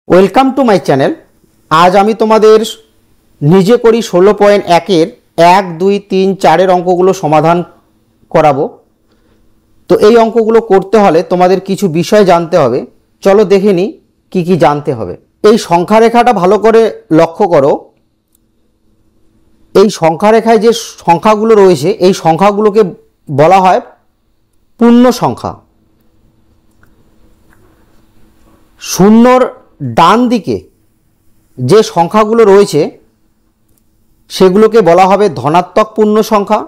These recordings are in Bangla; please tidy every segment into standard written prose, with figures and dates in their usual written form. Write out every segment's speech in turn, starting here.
Welcome to my channel. আজ আমি তোমাদের নিজে করি 16.1-এর 1, 2, 3, 4-এর অঙ্কগুলো সমাধান করাবো। তো এই অঙ্কগুলো করতে হলে তোমাদের কিছু বিষয় জানতে হবে। চলো দেখে নিই কী কী জানতে হবে। এই সংখ্যা রেখাটা ভালো করে লক্ষ্য করো। এই সংখ্যা রেখায় যে সংখ্যাগুলো রয়েছে এই সংখ্যাগুলোকে বলা হয় পূর্ণ সংখ্যা। শূন্যর ডান দিকে যে সংখ্যাগুলো রয়েছে সেগুলোকে বলা হবে ধনাত্মক পূর্ণ সংখ্যা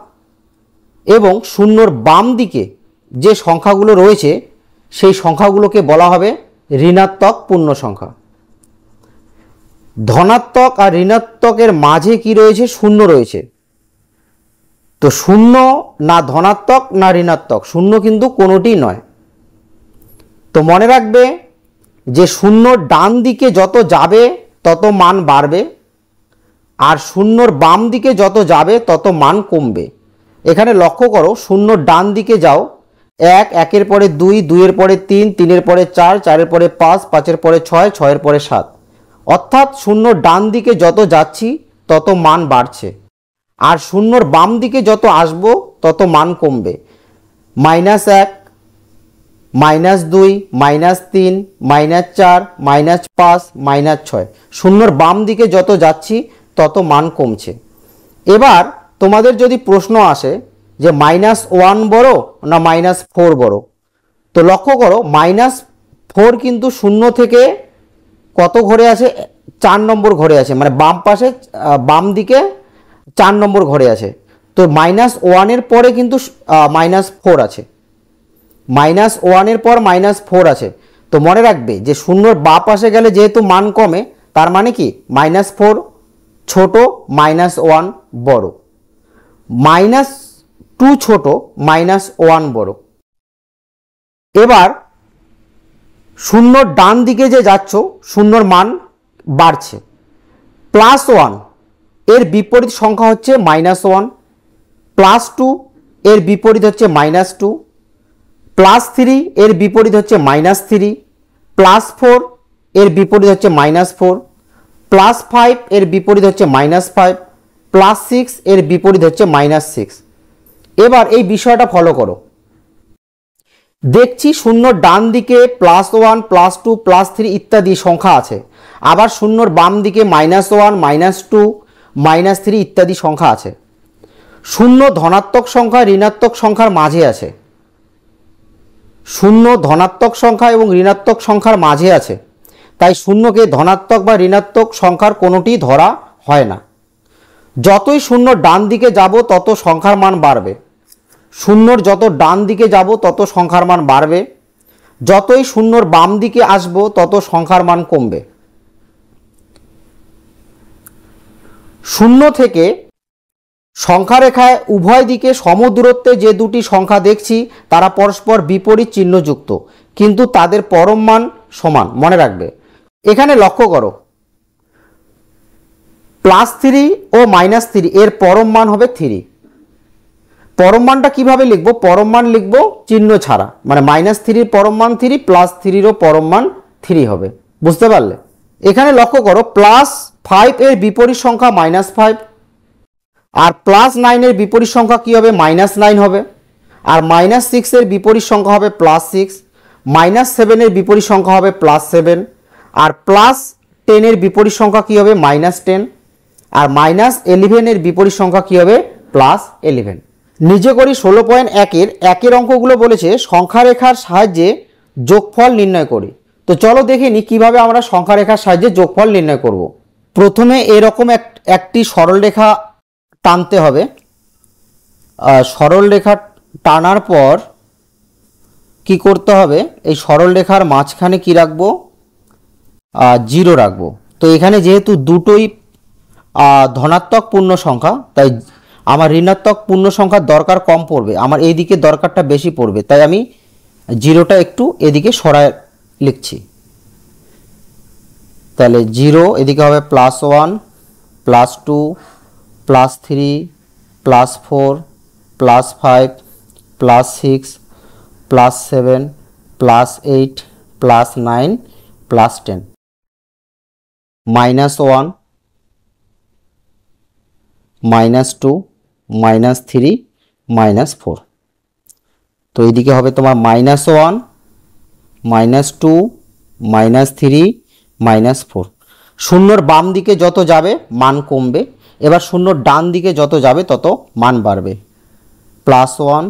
এবং শূন্যর বাম দিকে যে সংখ্যাগুলো রয়েছে সেই সংখ্যাগুলোকে বলা হবে ঋণাত্মক পূর্ণ সংখ্যা। ধনাত্মক আর ঋণাত্মকের মাঝে কি রয়েছে? শূন্য রয়েছে। তো শূন্য না ধনাত্মক না ঋণাত্মক, শূন্য কিন্তু কোনোটি নয়। তো মনে রাখবে যে শূন্যর ডান দিকে যত যাবে তত মান বাড়বে আর শূন্যর বাম দিকে যত যাবে তত মান কমবে। এখানে লক্ষ্য করো, শূন্যর ডান দিকে যাও 1, 1-এর পরে 2, 2-এর পরে 3, 3-এর পরে 4, 4-এর পরে 5, 5-এর পরে 6, 6-এর পরে 7। অর্থাৎ শূন্যর ডান দিকে যত যাচ্ছি তত মান বাড়ছে আর শূন্যর বাম দিকে যত আসবো তত মান কমবে। -1, -2, -3, -4, -5, -6। শূন্যর বাম দিকে যত যাচ্ছি তত মান কমছে। এবার তোমাদের যদি প্রশ্ন আসে যে -1 বড় না -4 বড়, তো লক্ষ্য করো -4 কিন্তু শূন্য থেকে কত ঘরে আছে? 4 নম্বর ঘরে আছে, মানে বাম পাশে বাম দিকে 4 নম্বর ঘরে আছে। তো -1-এর পরে কিন্তু -4 আছে, -1-এর পর -4 আছে। তো মনে রাখবে যে শূন্যর বাঁ পাশে গেলে যেহেতু মান কমে, তার মানে কি -4 ছোট, -1 বড়, -2 ছোট, -1 বড়। এবার শূন্যর ডান দিকে যে যাচ্ছ শূন্যর মান বাড়ছে। +1 এর বিপরীত সংখ্যা হচ্ছে -1, +2 এর বিপরীত হচ্ছে -2, +3 এর বিপরীত হচ্ছে -3, +4 এর বিপরীত হচ্ছে -4, +5 এর বিপরীত হচ্ছে -5, +6 এর বিপরীত হচ্ছে -6। এবার এই বিষয়টা ফলো করো। দেখছি শূন্যর ডান দিকে +1, +2, +3 ইত্যাদি সংখ্যা আছে, আবার শূন্যর বাম দিকে -1, -2, -3 ইত্যাদি সংখ্যা আছে। শূন্য ধনাত্মক সংখ্যা ঋণাত্মক সংখ্যার মাঝে আছে। শূন্য ধনাত্মক সংখ্যা এবং ঋণাত্মক সংখ্যার মাঝে আছে, তাই শূন্যকে ধনাত্মক বা ঋণাত্মক সংখ্যার কোনোটি ধরা হয় না। যতই শূন্য ডান দিকে যাব তত সংখ্যার মান বাড়বে। শূন্যর যত ডান দিকে যাব তত সংখ্যার মান বাড়বে, যতই শূন্যর বাম দিকে আসব তত সংখ্যার মান কমবে। শূন্য থেকে সংখ্যা রেখায় উভয় দিকে সমদূরত্বে যে দুটি সংখ্যা দেখছি তারা পরস্পর বিপরীত চিহ্নযুক্ত, কিন্তু তাদের পরম মান সমান। মনে রাখবে, এখানে লক্ষ্য করো +3 ও -3 এর পরম মান হবে 3। পরম মানটা কিভাবে লিখব? পরম মান লিখব চিহ্ন ছাড়া, মানে -3-এর পরম মান 3, +3-এরও পরম মান 3 হবে। বুঝতে পারলে? এখানে লক্ষ্য করো +5 এর বিপরীত সংখ্যা -5 আর +9 এর বিপরীত সংখ্যা কি হবে? -9 হবে। আর -6 এর বিপরীত সংখ্যা হবে +6, -7 এর বিপরীত সংখ্যা হবে +7 আর +10 এর বিপরীত সংখ্যা কি হবে? -10 আর -11 এর বিপরীত সংখ্যা কি হবে? +11। নিজে করি 16.1-এর 1-এর অঙ্কগুলো বলেছে সংখ্যা রেখার সাহায্যে যোগফল নির্ণয় করি। তো চলো দেখে নিই কীভাবে আমরা সংখ্যা রেখার সাহায্যে যোগফল নির্ণয় করব। প্রথমে এরকম একটি সরল রেখা টানতে হবে। সরল রেখা টানার পর কি করতে হবে? এই সরল রেখার মাঝখানে কি রাখবো? 0 রাখবো। তো এখানে যেহেতু দুটোই ধনাত্মক পূর্ণ সংখ্যা, তাই আমার ঋণাত্মক পূর্ণ সংখ্যার দরকার কম পড়বে, আমার এই দিকে দরকারটা বেশি পড়বে, তাই আমি 0টা একটু এদিকে সরায় লিখছি। তাহলে 0 এদিকে হবে +1, +2, +3, +4, +5, +6, +7, +8, +9, +10। -1 -2 -3 -4। তো এইদিকে হবে তোমার -1 -2 -3 -4। শূন্যর বাম দিকে যত যাবে মান কমবে, এবার শূন্যর ডান দিকে যত যাবে তত মান বাড়বে। +1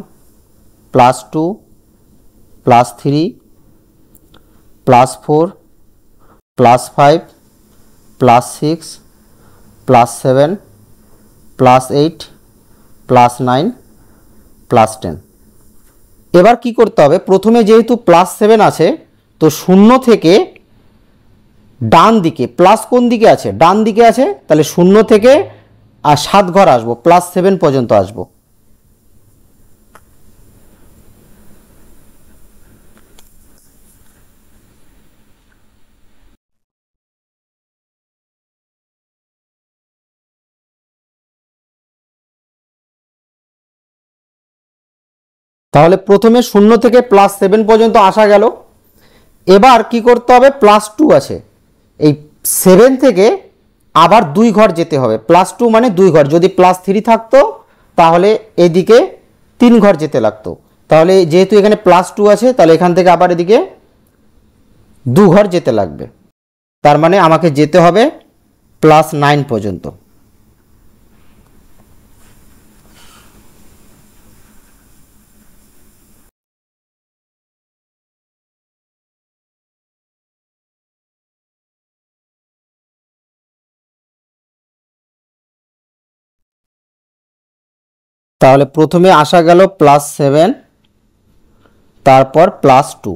+2 +3 +4 +5 +6 +7 +8 +9 +10। এবার কি করতে হবে, প্রথমে যেহেতু +7 আছে তো শূন্য থেকে ডান দিকে প্লাস কোন দিকে আছে, ডান দিকে আছে, তাহলে শূন্য থেকে আর 7 ঘর আসবো, +7 পর্যন্ত আসবো। তাহলে প্রথমে শূন্য থেকে +7 পর্যন্ত আসা গেল। এবার কি করতে হবে, +2 আছে, এই 7 থেকে আবার 2 ঘর যেতে হবে। +2 মানে 2 ঘর, যদি +3 থাকতো তাহলে এদিকে 3 ঘর যেতে লাগতো। তাহলে যেহেতু এখানে +2 আছে তাহলে এখান থেকে আবার এদিকে 2 ঘর যেতে লাগবে। তার মানে আমাকে যেতে হবে +9 পর্যন্ত। তাহলে প্রথমে আসা গেল +7, তারপর +2।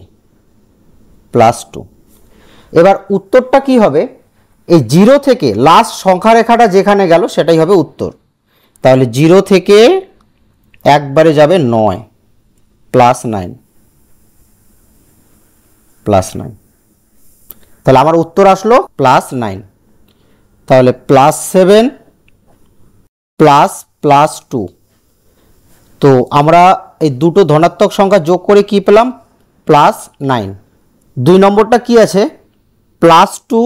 এবার উত্তরটা কি হবে, এই 0 থেকে লাস্ট সংখ্যা রেখাটা যেখানে গেল সেটাই হবে উত্তর। তাহলে 0 থেকে একবারে যাবে 9 +9 +9। তাহলে আমার উত্তর আসলো +9। তাহলে +7 +2। তো আমরা এই দুটো ধনাত্মক সংখ্যা যোগ করে কি পেলাম, +9। 2 নম্বরটা কি আছে, +2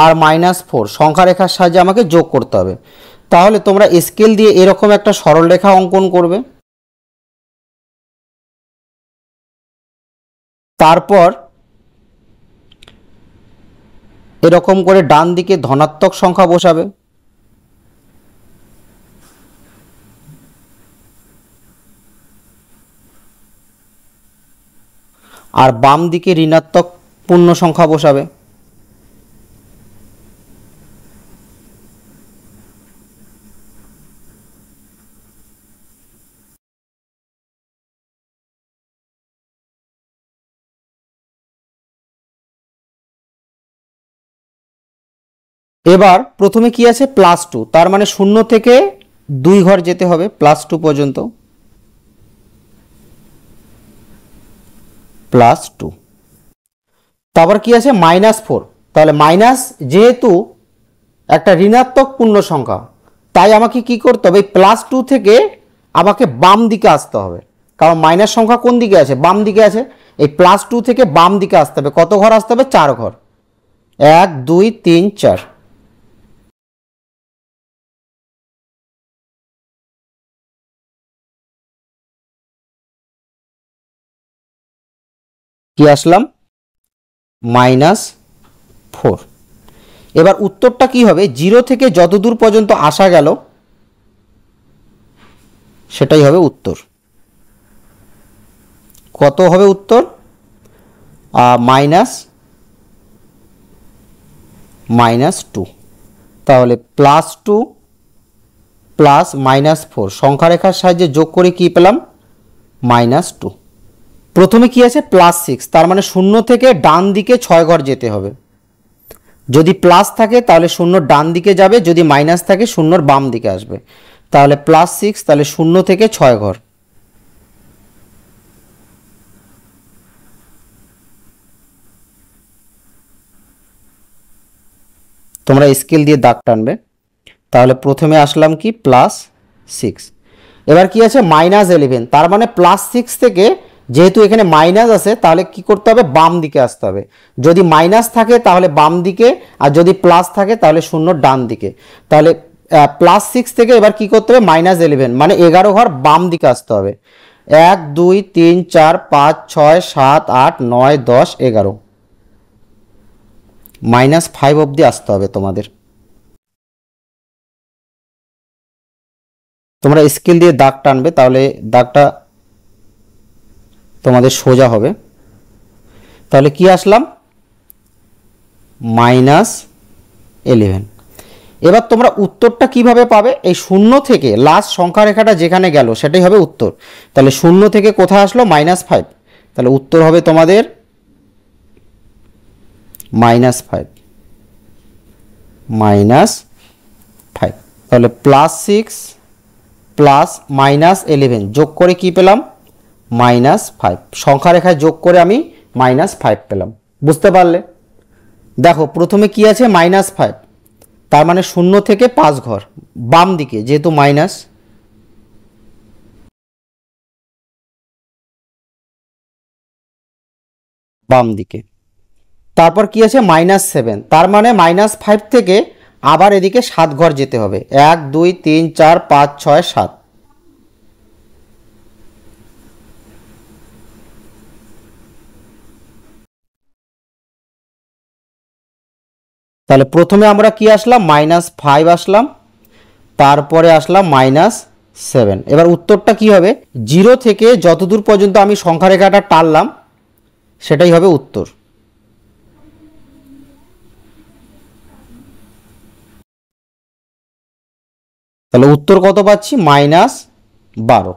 আর -4 সংখ্যা রেখার সাহায্যে আমাকে যোগ করতে হবে। তাহলে তোমরা স্কেল দিয়ে এরকম একটা সরলরেখা অঙ্কন করবে। তারপর এরকম করে ডান দিকে ধনাত্মক সংখ্যা বসাবে। আর বাম দিকে ঋণাত্মক পূর্ণ সংখ্যা বসাবে। এবার প্রথমে কি আছে, +2, তার মানে শূন্য থেকে 2 ঘর যেতে হবে +2 পর্যন্ত। +2। তারপর কি আছে, -4। তাহলে মাইনাস, যেহেতু একটা ঋণাত্মক পূর্ণ সংখ্যা তাই আমাকে কি করতে হবে, +2 থেকে আমাকে বাম দিকে আসতে হবে, কারণ মাইনাস সংখ্যা কোন দিকে আছে, বাম দিকে আছে। এই +2 থেকে বাম দিকে আসতে হবে, কত ঘর আসতে হবে, 4 ঘর, 1 2 3 4। কি আসলাম, -4। এবার উত্তরটা কি হবে, 0 থেকে যত দূর পর্যন্ত আসা গেল সেটাই হবে উত্তর। কত হবে উত্তর, -2। তাহলে +2 +-4 সংখ্যা রেখার সাহায্যে যোগ করে কি পেলাম, -2। প্রথমে কি আছে, +6, তার মানে শূন্য থেকে ডান দিকে 6 ঘর যেতে হবে। যদি প্লাস থাকে তাহলে শূন্য ডান দিকে যাবে, যদি মাইনাস থাকে শূন্যর বাম দিকে আসবে। তাহলে +6, তাহলে শূন্য থেকে 6 ঘর। তোমরা স্কেল দিয়ে দাগ টানবে। তাহলে প্রথমে আসলাম কি, +6। এবার কি আছে, -11, তার মানে +6 থেকে যেহেতু এখানে মাইনাস আছে তাহলে কি করতে হবে, বাম দিকে আসতে হবে। যদি মাইনাস থাকে তাহলে বাম দিকে, আর যদি প্লাস থাকে তাহলে শূন্য ডান দিকে। তাহলে +6 থেকে এবার কি করতে হবে, -11 মানে 11 ঘর বাম দিকে আসতে হবে। 1 2 3 4 5 6 7 8 9 10 11, -5 অবধি আসতে হবে তোমাদের। তোমরা স্কেল দিয়ে দাগ টানবে, তাহলে দাগটা তোমাদের সোজা হবে। তাহলে কি আসলাম, -11। এবার তোমরা উত্তরটা কিভাবে পাবে, এই শূন্য থেকে লাস্ট সংখ্যা রেখাটা যেখানে গেল সেটাই হবে উত্তর। তাহলে শূন্য থেকে কোথায় আসলো, -5, তাহলে উত্তর হবে তোমাদের -5, -5। তাহলে +6 প্লাস -11 যোগ করে কি পেলাম, -5। সংখ্যা রেখায় যোগ করে আমি -5 পেলাম। বুঝতে পারলে? দেখো প্রথমে কি আছে, -5, তার মানে শূন্য থেকে 5 ঘর বাম দিকে, যেহেতু মাইনাস, বাম দিকে। তারপর কি আছে, -7, তার মানে -5 থেকে আবার এদিকে 7 ঘর যেতে হবে। 1 2 3 4 5 6 7। তাহলে প্রথমে আমরা কি আসলাম, -5 আসলাম, তারপরে আসলাম -7। এবার উত্তরটা কি হবে, 0 থেকে যতদূর পর্যন্ত আমি সংখ্যা রেখাটা টানলাম সেটাই হবে উত্তর। তাহলে উত্তর কত পাচ্ছি, -12।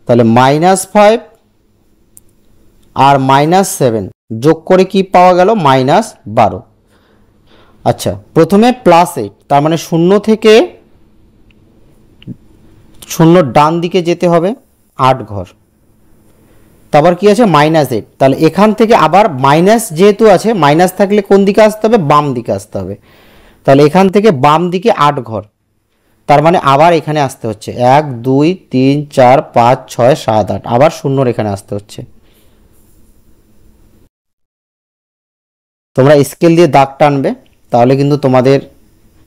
তাহলে -5 আর -7 যোগ করে কি পাওয়া গেল, -12। আচ্ছা, প্রথমে +8, তার মানে শূন্য থেকে শূন্য ডান দিকে যেতে হবে 8 ঘর। তারপর কি আছে, -8, তাহলে এখান থেকে আবার মাইনাস, যেহেতু আছে মাইনাস থাকলে কোন দিকে আসতে হবে, বাম দিকে আসতে হবে। তাহলে এখান থেকে বাম দিকে 8 ঘর, তার মানে আবার এখানে আসতে হচ্ছে 1 2 3 4 5 6 7 8, আবার শূন্যর এখানে আসতে হচ্ছে। তোমরা স্কেল দিয়ে দাগ টানবে, তাহলে কিন্তু তোমাদের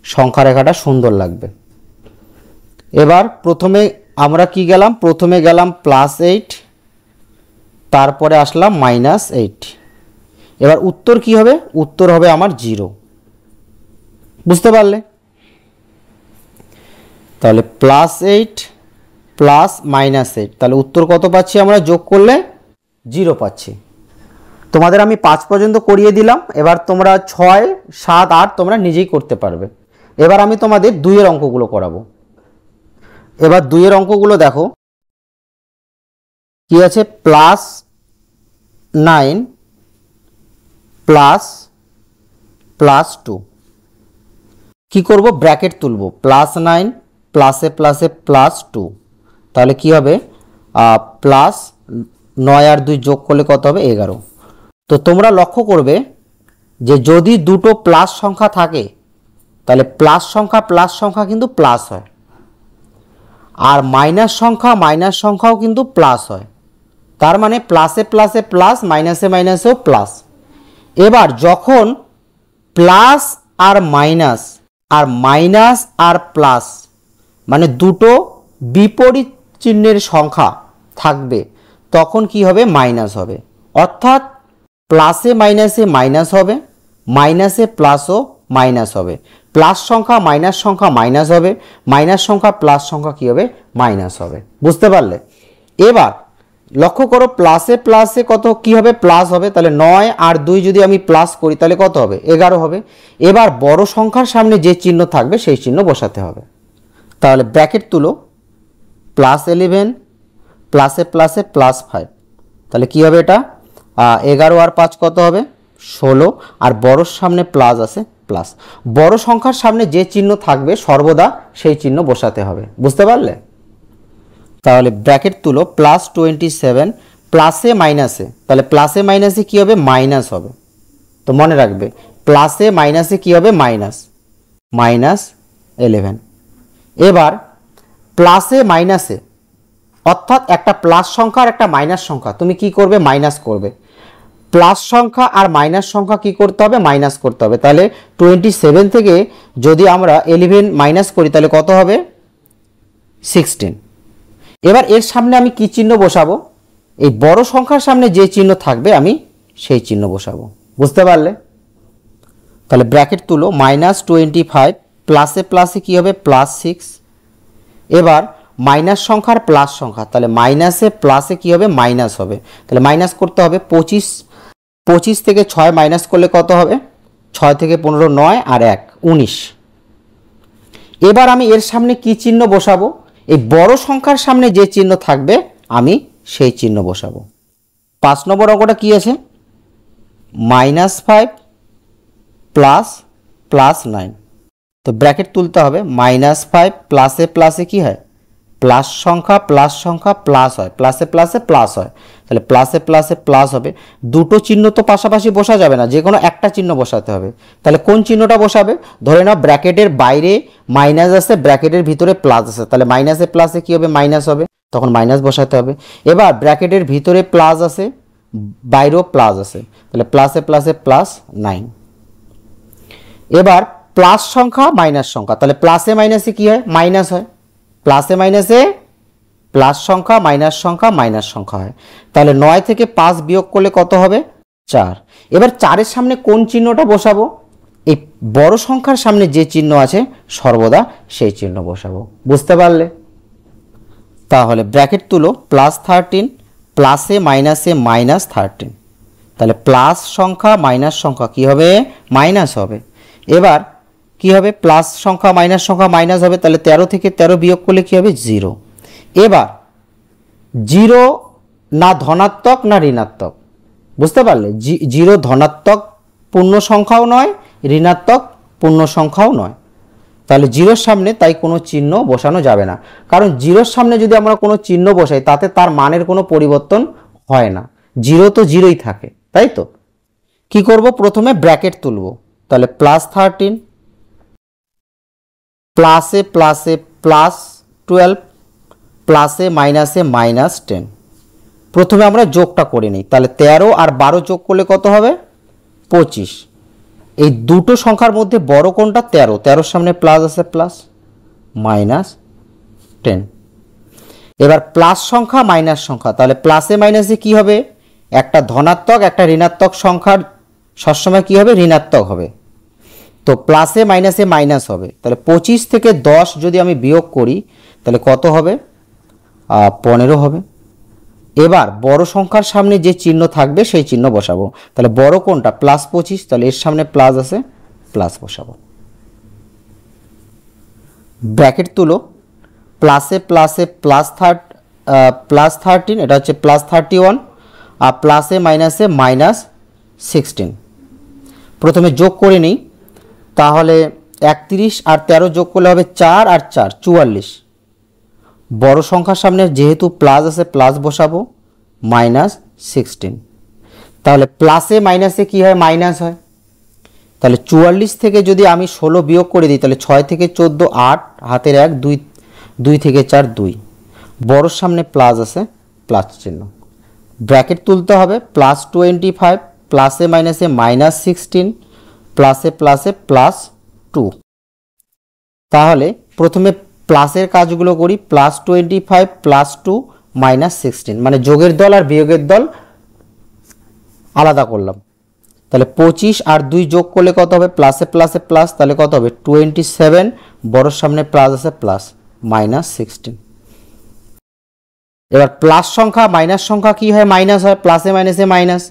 সংখ্যা রেখাটা সুন্দর লাগবে। এবার প্রথমে আমরা কি গেলাম, প্রথমে গেলাম +8, তারপরে আসলাম -8। এবার উত্তর কি হবে, উত্তর হবে আমার 0। বুঝতে পারলে? তাহলে +8 প্লাস -8, তাহলে উত্তর কত পাচ্ছি আমরা, যোগ করলে 0 পাচ্ছি। তোমাদের আমি 5 পর্যন্ত করিয়ে দিলাম, এবার তোমরা 6 7 8 তোমরা নিজেই করতে পারবে। এবার আমি তোমাদের 2 এর অঙ্কগুলো করাবো। এবার 2 এর অঙ্কগুলো দেখো কি আছে, +9 +2। কি করব, ব্র্যাকেট তুলব, +9 প্লাসে প্লাসে +2, তাহলে কি হবে, +9 আর 2 যোগ করলে কত হবে, 11। তো তোমরা লক্ষ্য করবে যে যদি দুটো প্লাস সংখ্যা থাকে তাহলে প্লাস সংখ্যা কিন্তু প্লাস হয়, আর মাইনাস সংখ্যাও কিন্তু প্লাস হয়। তার মানে প্লাসে প্লাসে প্লাস, মাইনাসে মাইনাসেও প্লাস। এবার যখন প্লাস আর মাইনাস আর প্লাস মানে দুটো বিপরীত চিহ্নের সংখ্যা থাকবে, তখন কি হবে, মাইনাস হবে। অর্থাৎ প্লাসে মাইনাসে মাইনাস হবে, মাইনাসে প্লাসও মাইনাস হবে, প্লাস সংখ্যা মাইনাস হবে, মাইনাস সংখ্যা প্লাস সংখ্যা কী হবে, মাইনাস হবে। বুঝতে পারলে? এবার লক্ষ্য করো, প্লাসে প্লাসে কত কি হবে, প্লাস হবে। তাহলে 9 আর 2 যদি আমি প্লাস করি তাহলে কত হবে, 11 হবে। এবার বড় সংখ্যার সামনে যে চিহ্ন থাকবে সেই চিহ্ন বসাতে হবে। তাহলে ব্র্যাকেট তুলো, +11 প্লাসে প্লাসে +5, তাহলে কি হবে এটা, 11 আর 5 কত হবে, 16, আর বড়োর সামনে প্লাস আছে প্লাস। বড় সংখ্যার সামনে যে চিহ্ন থাকবে সর্বদা সেই চিহ্ন বসাতে হবে। বুঝতে পারলে? তাহলে ব্র্যাকেট তুলো, +27 প্লাসে মাইনাসে, তাহলে প্লাসে মাইনাসে কী হবে, মাইনাস হবে। তো মনে রাখবে, প্লাসে মাইনাসে কী হবে, -11। এবার প্লাসে মাইনাসে অর্থাৎ একটা প্লাস সংখ্যা আর একটা মাইনাস সংখ্যা তুমি কি করবে, মাইনাস করবে। প্লাস সংখ্যা আর মাইনাস সংখ্যা কি করতে হবে, মাইনাস করতে হবে। তাহলে 27 থেকে যদি আমরা 11 মাইনাস করি তাহলে কত হবে, 16। এবার এর সামনে আমি কি চিহ্ন বসাবো, এই বড় সংখ্যার সামনে যে চিহ্ন থাকবে আমি সেই চিহ্ন বসাবো। বুঝতে পারলে? তাহলে ব্র্যাকেট তুলো, -25 প্লাসে প্লাসে কি হবে, +6। এবার মাইনাস সংখ্যার প্লাস সংখ্যা, তাহলে মাইনাসে প্লাসে কি হবে, মাইনাস হবে। তাহলে মাইনাস করতে হবে 25 থেকে 6 মাইনাস করলে কত হবে, 6 থেকে 15 9 আর 1 19। এবার আমি এর সামনে কি চিহ্ন বসাবো, এই বড় সংখ্যার সামনে যে চিহ্ন থাকবে আমি সেই চিহ্ন বসাবো। 5 নম্বর অঙ্কটা কি আছে, -5 প্লাস 9। তো ব্র্যাকেট তুলতে হবে, -5 প্লাসে প্লাসে কি হয়, প্লাস সংখ্যা প্লাস হয়, প্লাসে প্লাসে প্লাস হয়। তাহলে প্লাসে প্লাসে প্লাস হবে। দুটো চিহ্ন তো পাশাপাশি বসা যাবে না, যে কোনো একটা চিহ্ন বসাতে হবে। তাহলে কোন চিহ্নটা বসাবে, ধরে নাও ব্র্যাকেটের বাইরে মাইনাস আছে, ব্র্যাকেটের ভিতরে প্লাস আছে, তাহলে মাইনাসে প্লাসে কি হবে, মাইনাস হবে, তখন মাইনাস বসাতে হবে। এবার ব্র্যাকেটের ভিতরে প্লাস আছে, বাইরেও প্লাস আছে, তাহলে প্লাসে প্লাসে +9। এবার প্লাস সংখ্যা মাইনাস সংখ্যা, তাহলে প্লাসে মাইনাসে কি হয়, মাইনাস হয়। প্লাসে মাইনাসে প্লাস সংখ্যা মাইনাস সংখ্যা মাইনাস সংখ্যা হয়। তাহলে 9 থেকে 5 বিয়োগ করলে কত হবে, 4। এবার 4-এর সামনে কোন চিহ্নটা বসাবো, এই বড় সংখ্যার সামনে যে চিহ্ন আছে সর্বদা সেই চিহ্ন বসাবো। বুঝতে পারলে? তাহলে ব্র্যাকেট তুলো, +13 প্লাসে মাইনাসে -13। তাহলে প্লাস সংখ্যা মাইনাস সংখ্যা কি হবে, মাইনাস হবে। এবার কি হবে, প্লাস সংখ্যা মাইনাস সংখ্যা মাইনাস হবে, তাহলে 13 থেকে 13 বিয়োগ করলে কি হবে, 0। এবার 0 না ধনাত্মক না ঋণাত্মক, বুঝতে পারলে? 0 ধনাত্মক পূর্ণ সংখ্যাও নয়, ঋণাত্মক পূর্ণ সংখ্যাও নয়। তাহলে 0-র সামনে তাই কোনো চিহ্ন বসানো যাবে না, কারণ 0-র সামনে যদি আমরা কোনো চিহ্ন বসাই তাতে তার মানের কোনো পরিবর্তন হয় না, 0 তো 0ই থাকে, তাই তো? কি করব, প্রথমে ব্র্যাকেট তুলব। তাহলে +13 প্লাসে প্লাসে +12 প্লাসে মাইনাসে -10। প্রথমে আমরা যোগটা করে নিই, তাহলে 13 আর 12 যোগ করলে কত হবে, 25। এই দুটো সংখ্যার মধ্যে বড় কোনটা, 13, 13-র সামনে প্লাস আছে, প্লাস -10। এবার প্লাস সংখ্যা মাইনাস সংখ্যা, তাহলে প্লাসে মাইনাসে কি হবে, একটা ধনাত্মক একটা ঋণাত্মক সংখ্যার সবসময় কি হবে, ঋণাত্মক হবে। তো প্লাসে মাইনাসে মাইনাস হবে। তাহলে 25 থেকে 10 যদি আমি বিয়োগ করি তাহলে কত হবে, 15 হবে। এবার বড় সংখ্যার সামনে যে চিহ্ন থাকবে সেই চিহ্ন বসাবো। তাহলে বড় কোনটা, +25, তাহলে এর সামনে প্লাস আছে, প্লাস বসাবো। ব্র্যাকেট তুলো, প্লাসে প্লাসে +13, এটা হচ্ছে +31, আর প্লাসে মাইনাসে -16। প্রথমে যোগ করে নিই, তাহলে 31 আর 13 যোগ করলে হবে 4 আর 4 44। বড় সংখ্যার সামনে যেহেতু প্লাস আছে প্লাস বসাবো, -16। তাহলে প্লাসে মাইনাসে কি হয়, মাইনাস হয়। তাহলে 44 থেকে যদি আমি 16 বিয়োগ করে দিই তাহলে 6 থেকে 14 8, হাতের 1 2, 2 থেকে 4 2। বড়র সামনে প্লাস আছে, প্লাস চিহ্ন। ব্র্যাকেট তুলতে হবে, +25 প্লাসে মাইনাসে -16 প্লাসে প্লাসে +2। তাহলে প্রথমে প্লাসের কাজগুলো করি, +25 +2 -16, মানে যোগের দল আর বিয়োগের দল আলাদা করলাম। তাহলে 25 আর 2 যোগ করলে কত হবে, প্লাসে প্লাসে প্লাস, তাহলে কত হবে 27, বড়র সামনে প্লাস আছে, প্লাস -16। এবার প্লাস সংখ্যা মাইনাস সংখ্যা কি হয়, মাইনাস হয়, প্লাসে মাইনাসে মাইনাস।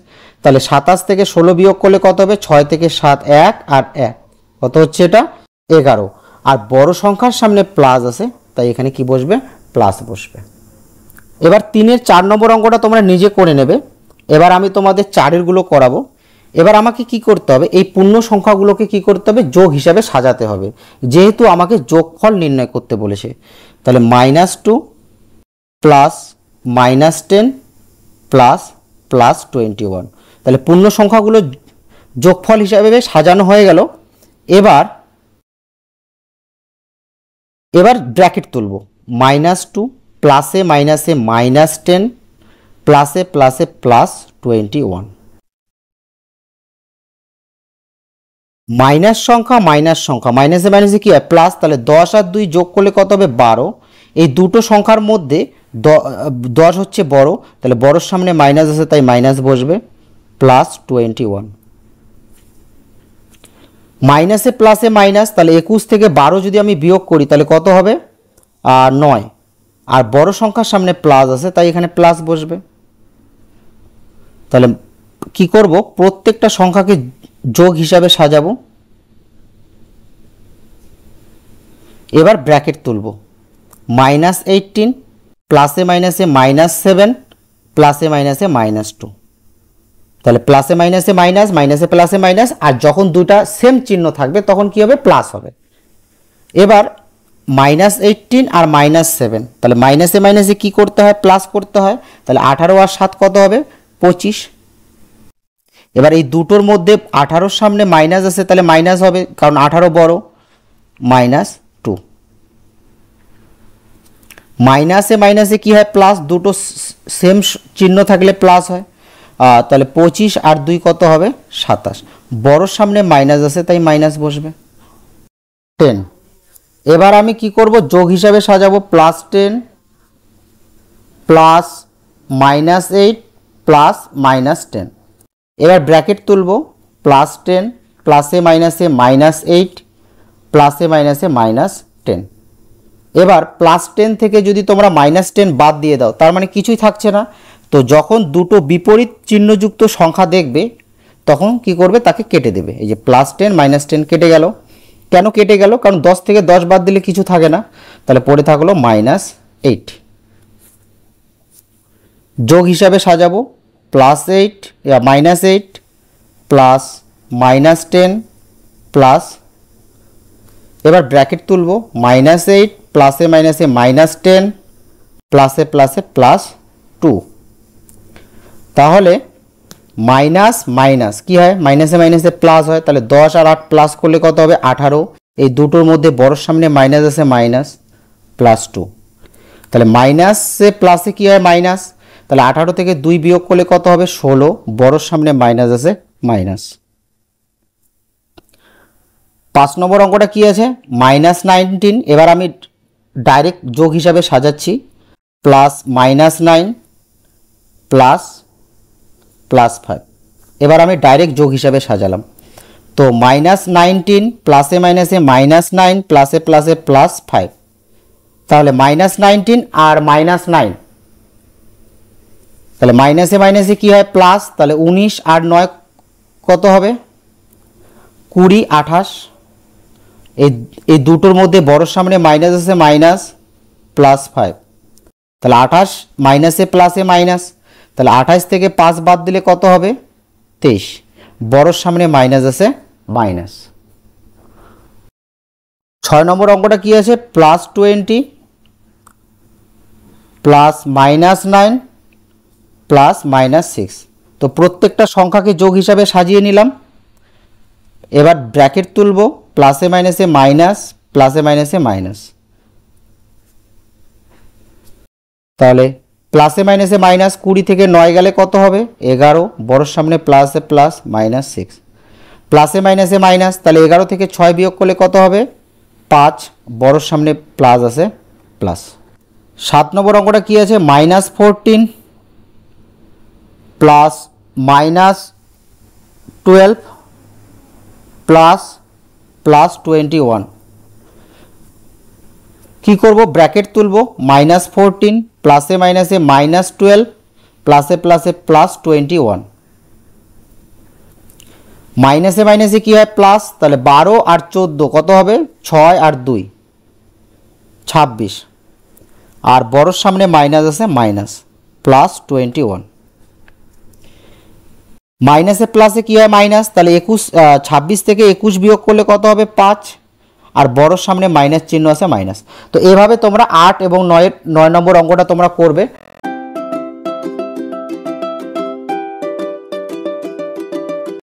তাহলে 27 থেকে 16 বিয়োগ করলে কত হবে, 6 থেকে 7 1 আর 1, কত হচ্ছে এটা 11। আর বড় সংখ্যার সামনে প্লাস আছে তাই এখানে কি বসবে, প্লাস বসবে। এবার 3-এর 4 নম্বর অঙ্কটা তোমরা নিজে করে নেবে। এবার আমি তোমাদের 4-এরগুলো করাবো। এবার আমাকে কি করতে হবে, এই পূর্ণ সংখ্যাগুলোকে কি করতে হবে, যোগ হিসাবে সাজাতে হবে, যেহেতু আমাকে যোগফল নির্ণয় করতে বলেছে। তাহলে -2 প্লাস -10 প্লাস +21। তাহলে পূর্ণ সংখ্যাগুলো যোগফল হিসাবে সাজানো হয়ে গেল। এবার ব্র্যাকেট তুলব, -2 প্লাসে মাইনাসে -10, প্লাসে প্লাসে +21। মাইনাস সংখ্যা মাইনাসে মাইনাসে কি হয় প্লাস, তাহলে 10 আর 2 যোগ করলে কত হবে 12। এই দুটো সংখ্যার মধ্যে 10 হচ্ছে বড়, তাহলে বড়র সামনে মাইনাস আছে তাই মাইনাস বসবে, +21। মাইনাসে প্লাসে মাইনাস, তাহলে 21 থেকে 12 যদি আমি বিয়োগ করি তাহলে কত হবে 9, আর বড় সংখ্যার সামনে প্লাস আছে তাই এখানে প্লাস বসবে। তাহলে কি করব, প্রত্যেকটা সংখ্যাকে যোগ হিসাবে সাজাবো। এবার ব্র্যাকেট তুলব, -18 প্লাসে মাইনাসে -7 প্লাসে মাইনাসে -2। তাহলে প্লাসে মাইনাসে মাইনাস, মাইনাসে প্লাসে মাইনাস, আর যখন দুটা সেম চিহ্ন থাকবে তখন কি হবে প্লাস হবে। এবার -18 আর -7, তাহলে মাইনাসে মাইনাসে কি করতে হয় প্লাস করতে হয়, তাহলে 18 আর 7 কত হবে 25। এবার এই দুটোর মধ্যে 18 সামনে মাইনাস আছে তাহলে মাইনাস হবে, কারণ 18 বড়, -2। মাইনাসে মাইনাসে কি হয় প্লাস, দুটো সেম চিহ্ন থাকলে প্লাস হয়, তাহলে 25 আর 2 কত হবে 27। বড়র সামনে মাইনাস আছে তাই মাইনাস বসবে, 10। এবার আমি কি করব, যোগ হিসাবে সাজাবো, +10 প্লাস -8 প্লাস -10। এবার ব্র্যাকেট তুলব, +10 প্লাসে মাইনাসে -8 প্লাসে মাইনাসে -10। এবার +10 থেকে যদি তোমরা -10 বাদ দিয়ে দাও তার মানে কিছুই থাকছে না। তো যখন দুটো বিপরীত চিহ্নযুক্ত সংখ্যা দেখবে তখন কি করবে, তাকে কেটে দেবে। এই যে +10 -10 কেটে গেল, কেন কেটে গেল, কারণ 10 থেকে 10 বাদ দিলে কিছু থাকে না, তাহলে পড়ে থাকলো -8। যোগ হিসাবে সাজাবো, +8 -8 প্লাস -10 প্লাস, এবার ব্র্যাকেট তুলব, -8 প্লাসে মাইনাসে -10 প্লাসে প্লাসে +2। তাহলে মাইনাস মাইনাস কি হয়, মাইনাসে মাইনাসে প্লাস হয়, তাহলে 10 আর 8 প্লাস করলে কত হবে 18। এই দুটোর মধ্যে বড়র সামনে মাইনাস আছে -+2, তাহলে মাইনাসে প্লাসে কি হয় মাইনাস, তাহলে 18 থেকে 2 বিয়োগ করলে কত হবে 16, বড়র সামনে মাইনাস আছে মাইনাস। 5 নম্বর অঙ্কটা কি আছে, -19। এবার আমি ডাইরেক্ট যোগ হিসাবে সাজাচ্ছি, +-9 প্লাস +5। এবার আমি ডাইরেক্ট যোগ হিসাবে সাজালাম, তো -19 প্লাসে মাইনাসে -9 প্লাসে প্লাসে +5। তাহলে -19 আর -9, তাহলে মাইনাসে মাইনাসে কি হয় প্লাস, তাহলে 19 আর 9 কত হবে 20 28। এই দুটোর মধ্যে বড়র সামনে মাইনাস আছে -+5, তাহলে 28 মাইনাসে প্লাসে মাইনাস, তাহলে 28 থেকে 5 বাদ দিলে কত হবে 23, বড়র সামনে মাইনাস আছে মাইনাস। 6 নম্বর অঙ্কটা কি আছে, +20 প্লাস -9 প্লাস -6। তো প্রত্যেকটা সংখ্যাকে যোগ হিসাবে সাজিয়ে নিলাম। এবার ব্র্যাকেট তুলব, প্লাসে মাইনাসে মাইনাস প্লাসে মাইনাসে মাইনাস, তাহলে প্লাসে মাইনাসে মাইনাস, 20 থেকে 9 গেলে কত হবে 11, বড়র সামনে প্লাসে প্লাস -6। প্লাসে মাইনাসে মাইনাস, তাহলে 11 থেকে 6 বিয়োগ করলে কত হবে 5, বড়র সামনে প্লাস আছে প্লাস। 7 নম্বর অঙ্কটা কি আছে, -14 প্লাস -12 প্লাস +21। কি করব, ব্র্যাকেট তুলব, -14 প্লাসে মাইনাসে -12 প্লাসে প্লাসে +21। মাইনাসে মাইনাসে কি হয় প্লাস, তাহলে 12 আর 14 কত হবে 6 আর 2 26, আর বড়র সামনে মাইনাস আছে +21। মাইনাসে প্লাসে কি হয় মাইনাস, তাহলে 26 থেকে 21 বিয়োগ করলে কত হবে 5, আর বড়র সামনে মাইনাস চিহ্ন আছে মাইনাস। তো এভাবে তোমরা 8 এবং 9 নম্বর অঙ্কটা তোমরা করবে।